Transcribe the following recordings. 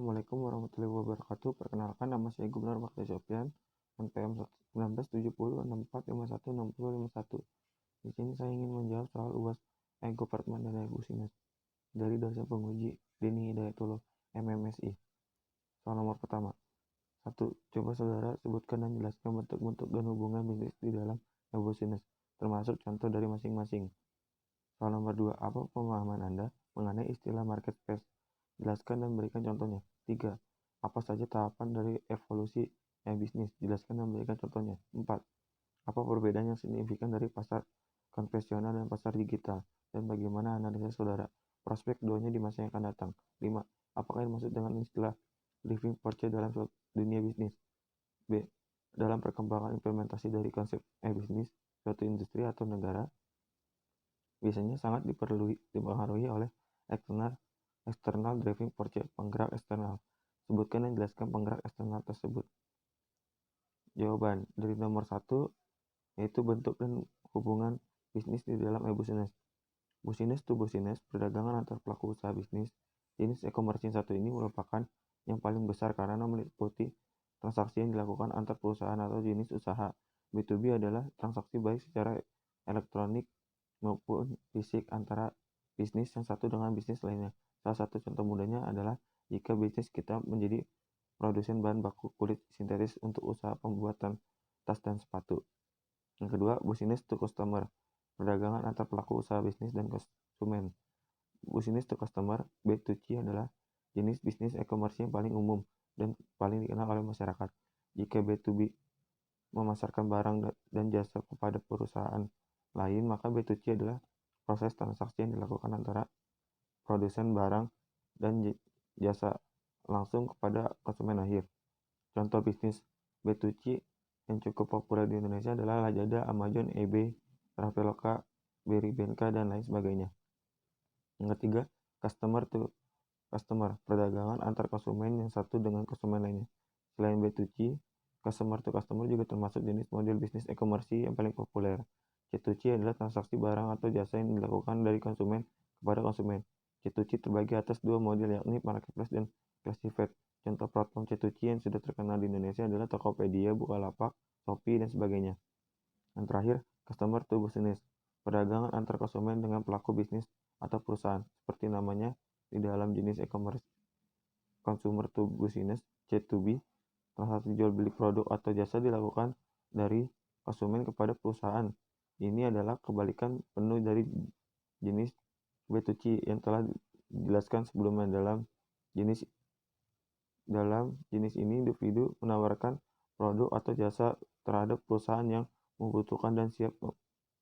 Assalamualaikum warahmatullahi wabarakatuh. Perkenalkan, nama saya Gubernur Bakti Sofyan, NPM 1970 64516051. Di sini saya ingin menjawab soal UAS e-Government dan e-Business dari dosen penguji Deni Hidayatullah, MMSI. Soal nomor pertama. 1. Coba saudara sebutkan dan jelaskan bentuk-bentuk dan hubungan bisnis di dalam e-Business, termasuk contoh dari masing-masing. Soal nomor 2. Apa pemahaman Anda mengenai istilah marketplace? Jelaskan dan berikan contohnya. 3. Apa saja tahapan dari evolusi e-bisnis? Jelaskan dan berikan contohnya. 4. Apa perbedaan yang signifikan dari pasar konvensional dan pasar digital? Dan bagaimana analisa saudara prospek keduanya di masa yang akan datang? 5. Apakah yang dimaksud dengan istilah living force dalam dunia bisnis? B. Dalam perkembangan implementasi dari konsep e-bisnis, suatu industri atau negara biasanya sangat dipengaruhi oleh external driving force, penggerak eksternal. Sebutkan dan jelaskan penggerak eksternal tersebut. Jawaban dari nomor 1 yaitu bentuk dan hubungan bisnis di dalam e-business. Business to business, perdagangan antar pelaku usaha bisnis. Jenis e-commerce yang satu ini merupakan yang paling besar karena meliputi transaksi yang dilakukan antar perusahaan atau jenis usaha. B2B adalah transaksi baik secara elektronik maupun fisik antara bisnis yang satu dengan bisnis lainnya. Salah satu contoh mudahnya adalah jika bisnis kita menjadi produsen bahan baku kulit sintetis untuk usaha pembuatan tas dan sepatu. Yang kedua, business to customer, perdagangan antar pelaku usaha bisnis dan konsumen. Business to customer, B2C adalah jenis bisnis e-commerce yang paling umum dan paling dikenal oleh masyarakat. Jika B2B memasarkan barang dan jasa kepada perusahaan lain, maka B2C adalah proses transaksi yang dilakukan antara produsen barang dan jasa langsung kepada konsumen akhir. Contoh bisnis B2C yang cukup populer di Indonesia adalah Lazada, Amazon, eBay, Traveloka, Berrybenka, dan lain sebagainya. Yang ketiga, customer to customer, perdagangan antar konsumen yang satu dengan konsumen lainnya. Selain B2C, customer to customer juga termasuk jenis model bisnis e-commerce yang paling populer. C2C adalah transaksi barang atau jasa yang dilakukan dari konsumen kepada konsumen. C2C terbagi atas dua model, yakni marketplace dan classified. Contoh platform C2C yang sudah terkenal di Indonesia adalah Tokopedia, Bukalapak, Shopee, dan sebagainya. Yang terakhir, customer to business, perdagangan antar konsumen dengan pelaku bisnis atau perusahaan, seperti namanya di dalam jenis e-commerce. Consumer to business, C2B, transaksi jual beli produk atau jasa dilakukan dari konsumen kepada perusahaan. Ini adalah kebalikan penuh dari jenis B2C yang telah dijelaskan sebelumnya. Dalam jenis ini, individu menawarkan produk atau jasa terhadap perusahaan yang membutuhkan dan siap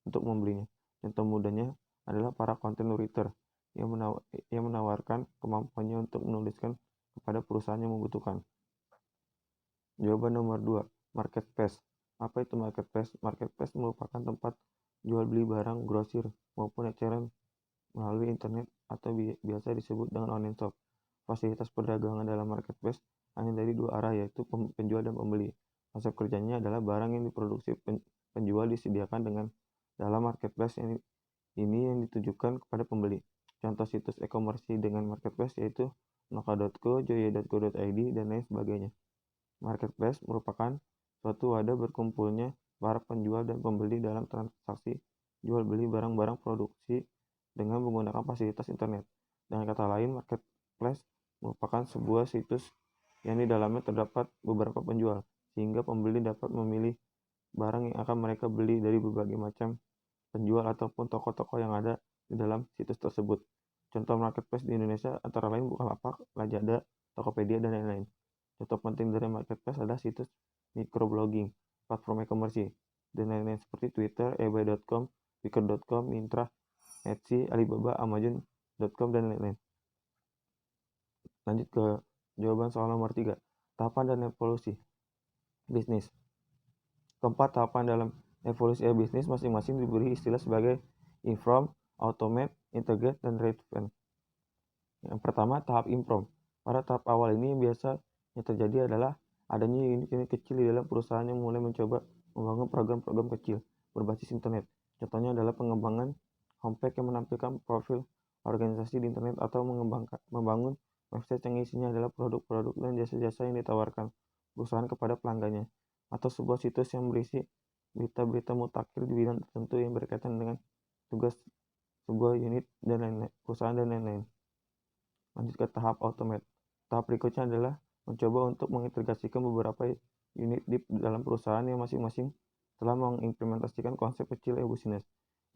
untuk membelinya. Contoh mudahnya adalah para content writer yang menawarkan kemampuannya untuk menuliskan kepada perusahaan yang membutuhkan. Jawaban nomor 2, marketplace. Apa itu marketplace? Marketplace merupakan tempat jual beli barang grosir maupun eceran melalui internet atau biasa disebut dengan online shop. Fasilitas perdagangan dalam marketplace hanya dari dua arah, yaitu penjual dan pembeli. Konsep kerjanya adalah barang yang diproduksi penjual disediakan dengan dalam marketplace ini yang ditujukan kepada pembeli. Contoh situs e-commerce dengan marketplace yaitu noka.co, joya.co.id, dan lain sebagainya. Marketplace merupakan suatu wadah berkumpulnya para penjual dan pembeli dalam transaksi jual beli barang-barang produksi dengan menggunakan fasilitas internet. Dengan kata lain, marketplace merupakan sebuah situs yang di dalamnya terdapat beberapa penjual, sehingga pembeli dapat memilih barang yang akan mereka beli dari berbagai macam penjual ataupun toko-toko yang ada di dalam situs tersebut. Contoh marketplace di Indonesia antara lain Bukalapak, Lazada, Tokopedia, dan lain-lain. Contoh penting dari marketplace adalah situs microblogging, platform e-commerce, dan lain-lain seperti Twitter, ebay.com, Flickr.com, Myntra, Etsy, Alibaba, Amazon.com, dan lain-lain. Lanjut ke jawaban soal nomor 3. Tahapan dan evolusi bisnis. Keempat tahapan dalam evolusi e-bisnis masing-masing diberi istilah sebagai inform, automate, integrate, dan refine. Yang pertama, tahap inform. Pada tahap awal ini yang biasa yang terjadi adalah adanya unit-unit kecil di dalam perusahaan yang mulai mencoba membangun program-program kecil berbasis internet. Contohnya adalah pengembangan homepage yang menampilkan profil organisasi di internet atau membangun website yang isinya adalah produk-produk dan jasa-jasa yang ditawarkan perusahaan kepada pelanggannya, atau sebuah situs yang berisi berita-berita mutakhir di bidang tertentu yang berkaitan dengan tugas sebuah unit dan lain-lain, perusahaan dan lain-lain. Lanjut ke tahap automate. Tahap berikutnya adalah mencoba untuk mengintegrasikan beberapa unit di dalam perusahaan yang masing-masing telah mengimplementasikan konsep kecil e-business.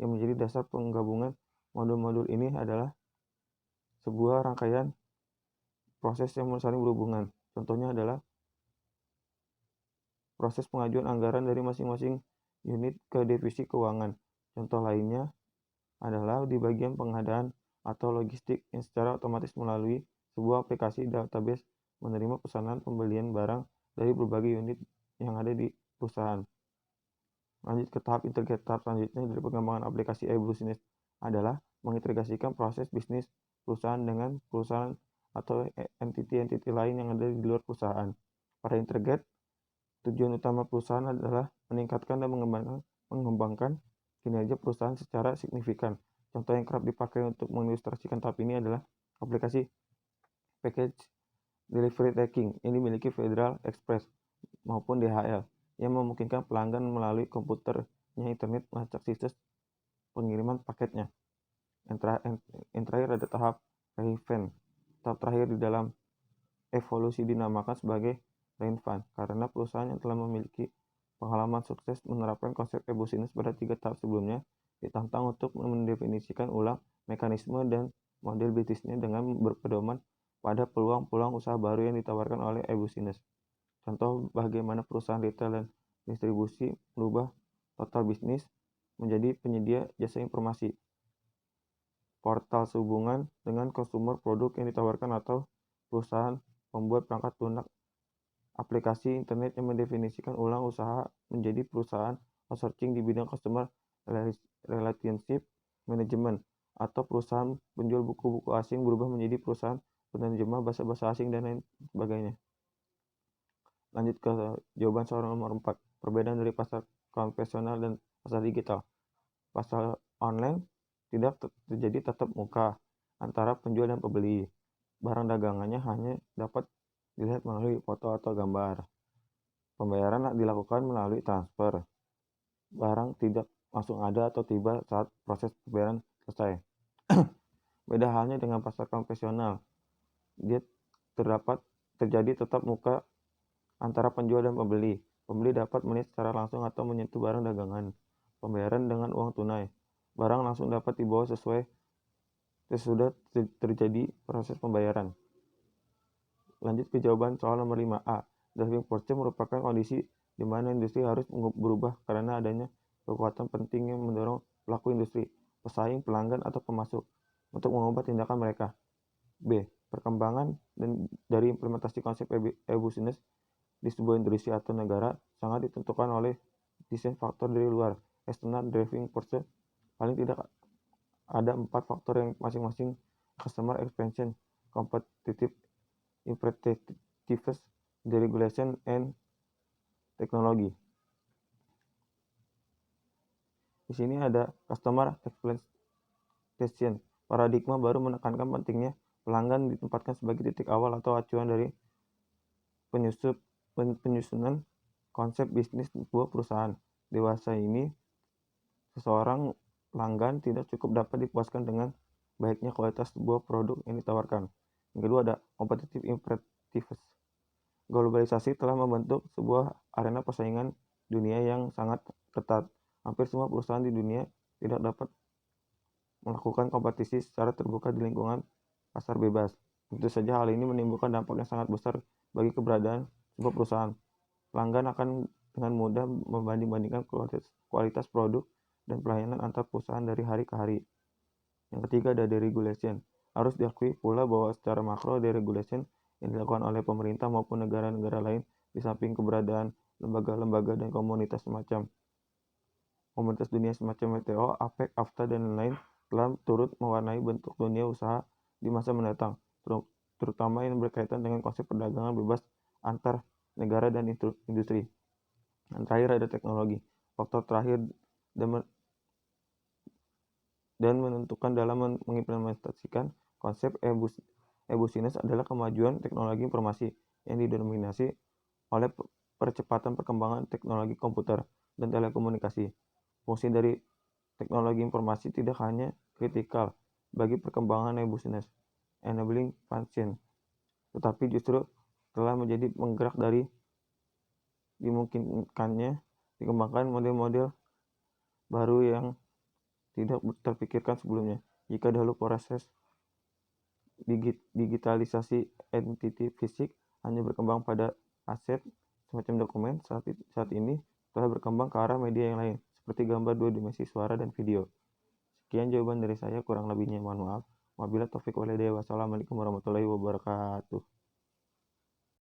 Yang menjadi dasar penggabungan modul-modul ini adalah sebuah rangkaian proses yang saling berhubungan. Contohnya adalah proses pengajuan anggaran dari masing-masing unit ke divisi keuangan. Contoh lainnya adalah di bagian pengadaan atau logistik yang secara otomatis melalui sebuah aplikasi database menerima pesanan pembelian barang dari berbagai unit yang ada di perusahaan. Lanjut ke tahap integrate. Tahap selanjutnya dari pengembangan aplikasi e-business adalah mengintegrasikan proses bisnis perusahaan dengan perusahaan atau entiti-entiti lain yang ada di luar perusahaan. Pada integrate, tujuan utama perusahaan adalah meningkatkan dan mengembangkan kinerja perusahaan secara signifikan. Contoh yang kerap dipakai untuk mengilustrasikan tahap ini adalah aplikasi Package Delivery Tracking yang dimiliki Federal Express maupun DHL yang memungkinkan pelanggan melalui komputernya internet melacak situs pengiriman paketnya. Yang terakhir ada tahap Reinvent. Tahap terakhir di dalam evolusi dinamakan sebagai Reinvent karena perusahaan yang telah memiliki pengalaman sukses menerapkan konsep e-business pada 3 tahap sebelumnya ditantang untuk mendefinisikan ulang mekanisme dan model bisnisnya dengan berpedoman pada peluang-peluang usaha baru yang ditawarkan oleh e-business. Contoh bagaimana perusahaan retail dan distribusi merubah total bisnis menjadi penyedia jasa informasi, portal sehubungan dengan konsumer produk yang ditawarkan, atau perusahaan pembuat perangkat lunak aplikasi internet yang mendefinisikan ulang usaha menjadi perusahaan outsourcing di bidang customer relationship management, atau perusahaan penjual buku-buku asing berubah menjadi perusahaan penerjemah bahasa-bahasa asing dan lain sebagainya. Lanjut ke jawaban soal nomor 4. Perbedaan dari pasar konvensional dan pasar digital. Pasar online tidak terjadi tatap muka antara penjual dan pembeli. Barang dagangannya hanya dapat dilihat melalui foto atau gambar. Pembayaran dilakukan melalui transfer. Barang tidak langsung ada atau tiba saat proses pembayaran selesai. Beda halnya dengan pasar konvensional. Dia terjadi tatap muka antara penjual dan pembeli. Pembeli dapat melihat secara langsung atau menyentuh barang dagangan. Pembayaran dengan uang tunai. Barang langsung dapat dibawa sesudah terjadi proses pembayaran. Lanjut ke jawaban soal nomor 5A. Driving force merupakan kondisi di mana industri harus berubah karena adanya kekuatan penting yang mendorong pelaku industri, pesaing, pelanggan, atau pemasok untuk mengubah tindakan mereka. B. Perkembangan dari implementasi konsep e-business di sebuah industri atau negara sangat ditentukan oleh desain faktor dari luar. External driving force paling tidak ada 4 faktor yang masing-masing customer expansion, competitive imperative, deregulation, and teknologi. Di sini ada customer exploitation. Paradigma baru menekankan pentingnya pelanggan ditempatkan sebagai titik awal atau acuan dari penyusunan konsep bisnis sebuah perusahaan. Dewasa ini, seseorang pelanggan tidak cukup dapat dipuaskan dengan baiknya kualitas sebuah produk yang ditawarkan. Yang kedua ada competitive imperatives. Globalisasi telah membentuk sebuah arena persaingan dunia yang sangat ketat. Hampir semua perusahaan di dunia tidak dapat melakukan kompetisi secara terbuka di lingkungan pasar bebas. Tentu saja hal ini menimbulkan dampak yang sangat besar bagi keberadaan sebuah perusahaan. Pelanggan akan dengan mudah membanding-bandingkan kualitas produk dan pelayanan antar perusahaan dari hari ke hari. Yang ketiga ada deregulation. Harus diakui pula bahwa secara makro deregulation yang dilakukan oleh pemerintah maupun negara-negara lain di samping keberadaan lembaga-lembaga dan komunitas dunia semacam WTO, APEC, AFTA, dan lain-lain telah turut mewarnai bentuk dunia usaha di masa mendatang, terutama yang berkaitan dengan konsep perdagangan bebas antar negara dan industri. Yang terakhir ada teknologi. Faktor terakhir dan menentukan dalam mengimplementasikan konsep e-business adalah kemajuan teknologi informasi yang didominasi oleh percepatan perkembangan teknologi komputer dan telekomunikasi. Fungsi dari teknologi informasi tidak hanya kritikal bagi perkembangan e-business, enabling function, tetapi justru telah menjadi penggerak dari dimungkinkannya dikembangkan model-model baru yang tidak terpikirkan sebelumnya. Jika dahulu proses digitalisasi entiti fisik hanya berkembang pada aset semacam dokumen, saat ini telah berkembang ke arah media yang lain, seperti gambar 2 dimensi, suara, dan video. Sekian jawaban dari saya, kurang lebihnya mohon maaf. Wabillahi taufik walhidayah. Wassalamualaikum warahmatullahi wabarakatuh.